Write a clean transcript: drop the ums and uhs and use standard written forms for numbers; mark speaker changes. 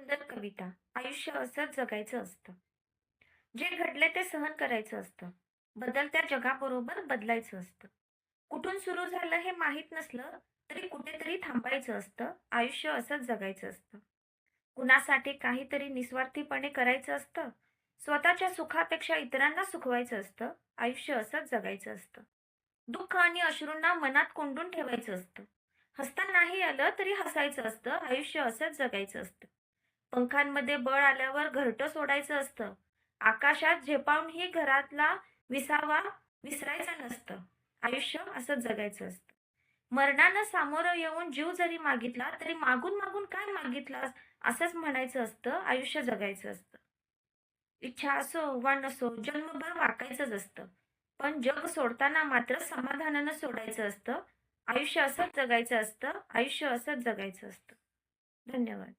Speaker 1: सुंदर कविता. आयुष्य असंच जगायचं असतं. जे घडले ते सहन करायचं असतं. बदलत्या जगाबरोबर बदलायचं असतं. कुठून सुरू झालं हे माहीत नसलं तरी कुठेतरी थांबायचं असतं. आयुष्य असंच जगायचं असतं. कुणासाठी काहीतरी निस्वार्थीपणे करायचं असतं. स्वतःच्या सुखापेक्षा इतरांना सुखवायचं असतं. आयुष्य असंच जगायचं असतं. दुःख आणि अश्रूंना मनात कोंडून ठेवायचं असतं. हसता नाही आलं तरी हसायचं असतं. आयुष्य असंच जगायचं असतं. पंखांमध्ये बळ आल्यावर घरटं सोडायचं असतं. आकाशात झेपावूनही घरातला विसावा विसरायचं नसतं. आयुष्य असंच जगायचं असतं. मरणानं सामोरं येऊन जीव जरी मागितला, तरी मागून मागून काय मागितलास असंच म्हणायचं असतं. आयुष्य जगायचं असतं. इच्छा असो वा नसो जन्मभर वाकायचंच असतं. पण जग सोडताना मात्र समाधानानं सोडायचं असतं. आयुष्य असंच जगायचं असतं. आयुष्य असंच जगायचं असतं. धन्यवाद.